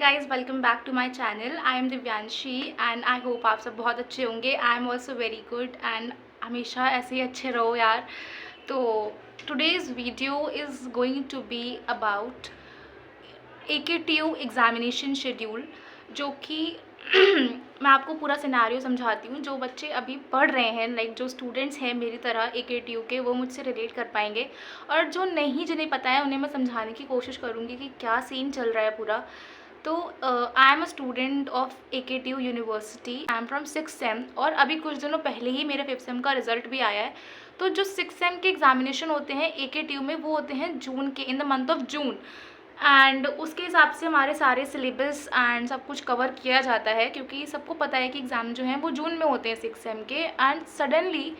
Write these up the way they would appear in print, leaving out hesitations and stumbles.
Guys, welcome back to my channel. I am Divyanshi and I hope आप सब बहुत अच्छे होंगे। I am also very good and हमेशा ऐसे ही अच्छे रहो यार। तो today's video is going to be about AKTU examination schedule, जो कि मैं आपको पूरा सिनेरियो समझाती हूँ। जो बच्चे अभी पढ़ रहे हैं, लाइक जो स्टूडेंट्स हैं मेरी तरह AKTU के, वो मुझसे रिलेट कर पाएंगे, और जो नहीं, जिन्हें पता है, उन्हें मैं समझाने की कोशिश करूँगी कि क्या सीन चल रहा है पूरा। तो I am a student of AKTU university. I am from 6th same, और अभी कुछ दिनों पहले ही मेरे 5th सेम का रिजल्ट भी आया है। तो जो 6th सेम के एग्जामिनेशन होते हैं AKTU में, वो होते हैं जून के, in the month of June. And उसके हिसाब से हमारे सारे सिलेबस एंड सब कुछ कवर किया जाता है, क्योंकि सबको पता है कि एग्ज़ाम जो हैं वो जून में होते हैं 6th सेम के। एंड सडनली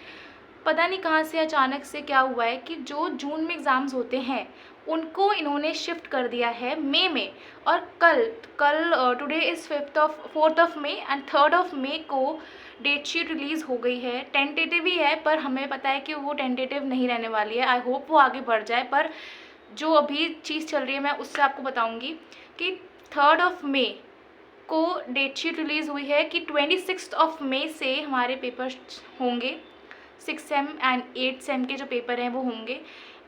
पता नहीं कहाँ से अचानक से क्या हुआ है कि जो जून में एग्ज़ाम्स होते हैं उनको इन्होंने शिफ्ट कर दिया है मई में। और कल today is 4th of May and 3rd of May को डेट शीट रिलीज़ हो गई है। टेंटेटिव ही है, पर हमें पता है कि वो टेंटेटिव नहीं रहने वाली है। आई होप वो आगे बढ़ जाए, पर जो अभी चीज़ चल रही है मैं उससे आपको बताऊंगी कि 3rd ऑफ मई को डेट शीट रिलीज़ हुई है कि 26th ऑफ मई से हमारे पेपर्स होंगे। 6th same and 8th same के जो पेपर हैं वो होंगे,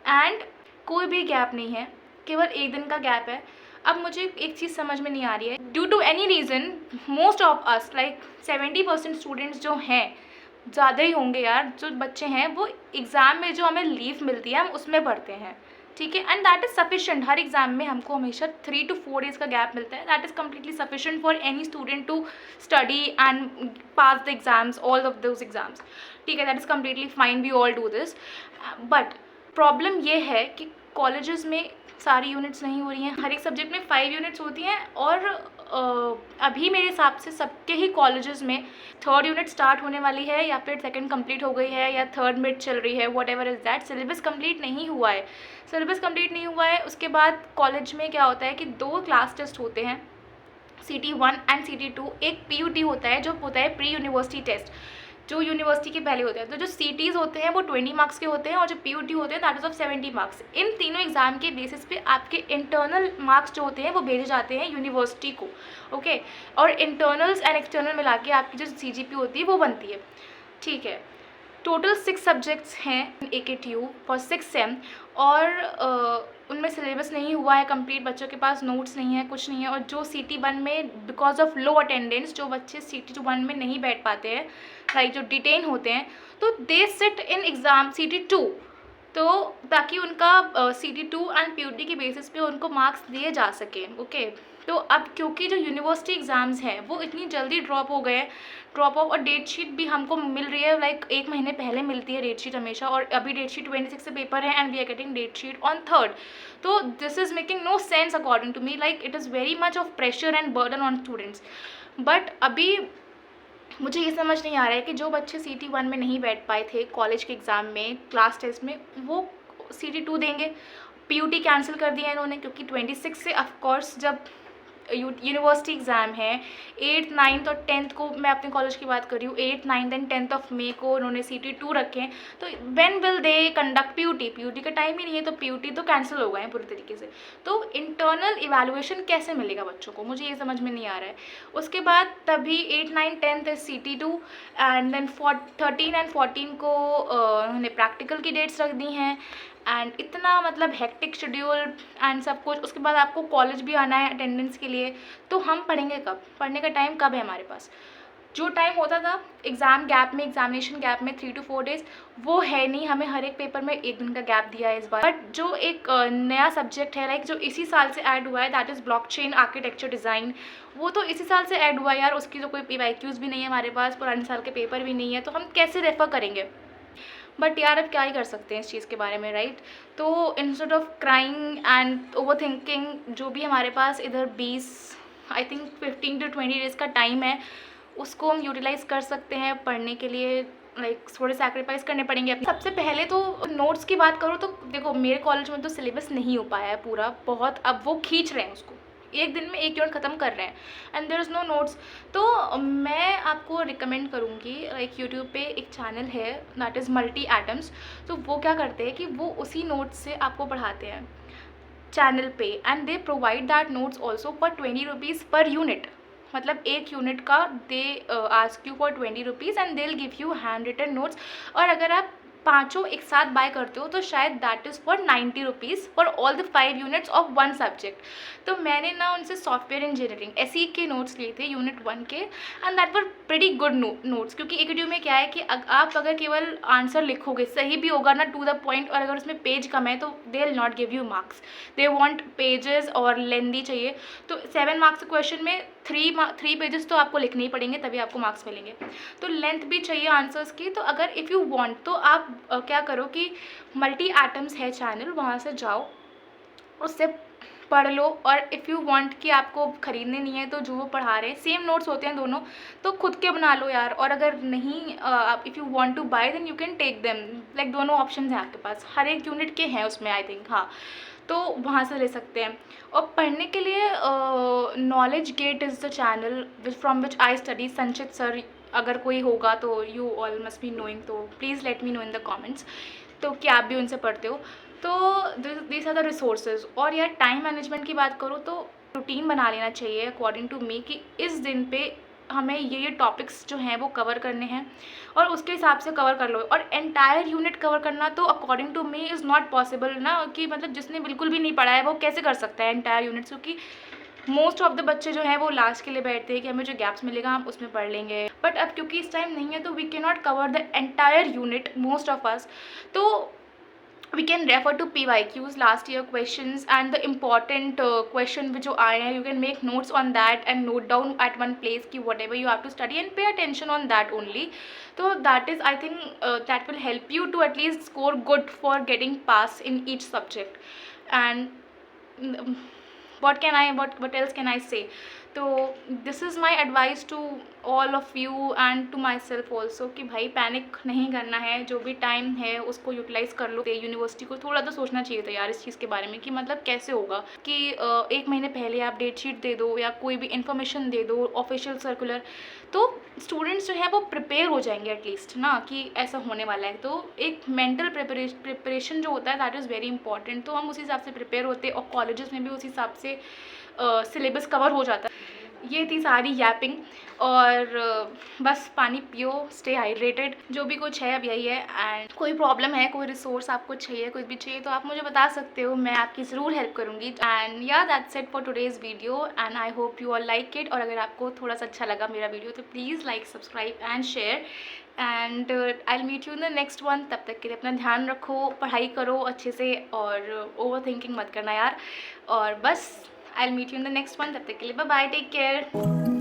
एंड कोई भी गैप नहीं है, केवल एक दिन का गैप है। अब मुझे एक चीज़ समझ में नहीं आ रही है, due to any reason most of us, like 70% students जो हैं, ज़्यादा ही होंगे यार, जो बच्चे हैं वो एग्ज़ाम में जो हमें लीव मिलती है हम उसमें पढ़ते हैं, ठीक है। And that is sufficient. Her exam में हमको हमेशा 3 to 4 डेज़ का गैप मिलता है। That is completely sufficient for any student to study and pass the exams, all of those exams, ठीक है। That is completely fine, we all do this. But problem ये है कि कॉलेजेस में सारी यूनिट्स नहीं हो रही हैं। हर एक सब्जेक्ट में 5 यूनिट्स होती हैं, और अभी मेरे हिसाब से सबके ही कॉलेजेस में 3rd यूनिट स्टार्ट होने वाली है, या फिर 2nd कंप्लीट हो गई है, या 3rd मिड चल रही है, what ever is that. Syllabus complete नहीं हुआ है, सिलेबस कंप्लीट नहीं हुआ है। उसके बाद कॉलेज में क्या होता है कि 2 क्लास टेस्ट होते हैं, CT1 एंड CT2। एक PUT होता है, जो होता है प्री यूनिवर्सिटी टेस्ट, जो यूनिवर्सिटी के पहले होते हैं। तो जो CTs होते हैं वो 20 मार्क्स के होते हैं, और जो PUT होते हैं दैट इज़ ऑफ 70 मार्क्स। इन तीनों एग्जाम के बेसिस पे आपके इंटरनल मार्क्स जो होते हैं वो भेजे जाते हैं यूनिवर्सिटी को, ओके। और इंटरनल्स एंड एक्सटर्नल मिला के आपकी जो CGP होती है वो बनती है, ठीक है। टोटल 6 सब्जेक्ट्स हैं AKTU फॉर 6th सेम, और उनमें सिलेबस नहीं हुआ है कंप्लीट, बच्चों के पास नोट्स नहीं है, कुछ नहीं है। और जो CT1 में बिकॉज ऑफ लो अटेंडेंस, जो बच्चे CT1 में नहीं बैठ पाते हैं, लाइक जो डिटेन होते हैं, तो they sit in exam CT2, तो ताकि उनका CT2 एंड PUT के बेसिस पे उनको मार्क्स दिए जा सकें, ओके। तो अब क्योंकि जो यूनिवर्सिटी एग्ज़ाम्स हैं वो इतनी जल्दी ड्रॉप हो गए, ड्रॉप ऑफ, और डेट शीट भी हमको मिल रही है, लाइक 1 महीने पहले मिलती है डेट शीट हमेशा, और अभी डेट शीट 26 से पेपर है, and we are getting date sheet on 3rd। तो this is making no sense according to me, like it is very much of pressure and burden on students. But अभी मुझे ये समझ नहीं आ रहा है कि जो बच्चे CT1 में नहीं बैठ पाए थे कॉलेज के एग्ज़ाम में, क्लास टेस्ट में, वो CT2 देंगे। PUT कैंसिल कर दिया इन्होंने, क्योंकि 26 से ऑफकोर्स जब यूनिवर्सिटी एग्ज़ाम है, 8th 9th और 10th को, मैं अपने कॉलेज की बात कर रही हूँ, 8th 9th and 10th of May को उन्होंने CT2 रखे हैं। तो when will they conduct PUT का टाइम ही नहीं है, तो PUT तो कैंसिल हो गए हैं पूरी तरीके से। तो इंटरनल इवैल्यूएशन कैसे मिलेगा बच्चों को, मुझे ये समझ में नहीं आ रहा है। उसके बाद तभी 8th 9th 10th है CT2, एंड देन 13 एंड 14 को उन्होंने प्रैक्टिकल की डेट्स रख दी हैं, एंड इतना मतलब हेक्टिक शेड्यूल एंड सब कुछ। उसके बाद आपको कॉलेज भी आना है अटेंडेंस के लिए, तो हम पढ़ेंगे कब? पढ़ने का टाइम कब है हमारे पास? जो टाइम होता था एग्ज़ाम गैप में, एग्जामिनेशन गैप में 3 to 4 डेज़, वो है नहीं। हमें हर एक पेपर में 1 दिन का गैप दिया है इस बार। बट जो एक नया सब्जेक्ट है, लाइक जो इसी साल से ऐड हुआ है, that is blockchain architecture design, वो तो इसी साल से ऐड हुआ है यार। उसकी तो कोई PYQs भी नहीं है हमारे पास, पुराने साल के पेपर भी नहीं है, तो हम कैसे रेफ़र करेंगे? बट यार अब क्या ही कर सकते हैं इस चीज़ के बारे में, राइट। तो instead of crying and over thinking, जो भी हमारे पास इधर 20 आई थिंक 15 to 20 डेज़ का टाइम है, उसको हम यूटिलाइज़ कर सकते हैं पढ़ने के लिए। लाइक थोड़े सैक्रिफाइस करने पड़ेंगे अपने। सबसे पहले तो नोट्स की बात करूँ तो देखो, मेरे कॉलेज में तो सिलेबस नहीं हो पाया है पूरा, बहुत। अब वो खींच रहे हैं उसको, एक दिन में 1 यूनिट ख़त्म कर रहे हैं, and there is no notes. तो मैं आपको रिकमेंड करूँगी, लाइक यूट्यूब पे एक चैनल है दैट इज़ मल्टी एटम्स। तो वो क्या करते हैं कि वो उसी नोट्स से आपको पढ़ाते हैं। चैनल पे, and they provide that notes also for 20 rupees per unit. मतलब एक यूनिट का they ask you for 20 rupees and they will give you handwritten notes. और अगर आप पाँचों एक साथ बाय करते हो तो शायद that is for 90 rupees for all the 5 units of one subject. तो मैंने ना उनसे सॉफ्टवेयर इंजीनियरिंग एसई के नोट्स लिए थे यूनिट 1 के, and that were pretty good notes. क्योंकि एकेडमी में क्या है कि आप अगर केवल आंसर लिखोगे, सही भी होगा ना टू द पॉइंट, और अगर उसमें पेज कम है तो they will not give you marks, they want pages और लेंदी चाहिए। तो 7 मार्क्स क्वेश्चन में 3 पेजेस तो आपको लिखने ही पड़ेंगे, तभी आपको मार्क्स मिलेंगे। तो लेंथ भी चाहिए आंसर्स की। तो अगर इफ़ यू वांट तो आप क्या करो कि मल्टी एटम्स है चैनल, वहाँ से जाओ, उससे पढ़ लो। और इफ़ यू वांट कि आपको खरीदने नहीं है तो जो वो पढ़ा रहे हैं सेम नोट्स होते हैं दोनों, तो खुद के बना लो यार। और अगर नहीं, if you want to buy then you can take them, like दोनों ऑप्शन हैं आपके पास, हर एक यूनिट के हैं उसमें आई थिंक, हाँ। तो वहाँ से ले सकते हैं। और पढ़ने के लिए Knowledge Gate is the channel from which I study, Sanchit sir. अगर कोई होगा तो you all must be knowing, तो please let me know in the comments तो कि आप भी उनसे पढ़ते हो। तो दिस आर द रिसोर्सेज। और यार टाइम मैनेजमेंट की बात करूँ तो रूटीन बना लेना चाहिए अकॉर्डिंग टू मी, कि इस दिन पे हमें ये टॉपिक्स जो हैं वो कवर करने हैं, और उसके हिसाब से कवर कर लो। और एंटायर यूनिट कवर करना तो according to me is not possible ना, कि मतलब जिसने बिल्कुल भी नहीं पढ़ा है वो कैसे कर सकता है एंटायर यूनिट्स। क्योंकि मोस्ट ऑफ द बच्चे जो हैं वो लास्ट के लिए बैठते हैं कि हमें जो गैप्स मिलेगा हम उसमें पढ़ लेंगे। बट अब क्योंकि इस टाइम नहीं है तो we can not cover the entire unit, most of us. तो we can refer to PYQs, last year questions, and the important question which जो आए हैं, you can make notes on that and note down at one place कि whatever you have to study and pay attention on that only. So that is, I think, that will help you to at least score good for getting pass in each subject. And what else can I say? तो this is my advice to all of you and to myself also, कि भाई panic नहीं करना है, जो भी time है उसको यूटिलाइज़ कर लो। यूनिवर्सिटी को थोड़ा तो सोचना चाहिए था यार इस चीज़ के बारे में, कि मतलब कैसे होगा कि 1 महीने पहले आप डेट शीट दे दो या कोई भी इन्फॉर्मेशन दे दो, ऑफिशियल सर्कुलर, तो स्टूडेंट्स जो है वो प्रिपेयर हो जाएंगे एटलीस्ट ना, कि ऐसा होने वाला है। तो एक मेंटल प्रिपरेशन जो होता है दैट इज़ वेरी इंपॉर्टेंट। तो हम उस हिसाब से प्रिपेयर होते, और कॉलेजेस में भी उस हिसाब से सिलेबस कवर हो जाता है। ये थी सारी यैपिंग, और बस पानी पियो, स्टे हाइड्रेटेड, जो भी कुछ है अब यही है। एंड कोई प्रॉब्लम है, कोई रिसोर्स आपको चाहिए, कुछ भी चाहिए तो आप मुझे बता सकते हो, मैं आपकी ज़रूर हेल्प करूँगी। एंड या that's it for today's video, and I hope you all like it. और अगर आपको थोड़ा सा अच्छा लगा मेरा वीडियो तो please like, subscribe and share, and I will meet you in the next one. तब तक के लिए अपना ध्यान रखो, पढ़ाई करो अच्छे से, और ओवर थिंकिंग मत करना यार। और बस I'll meet you in the next one. तब तक के लिए बाय बाय, टेक केयर।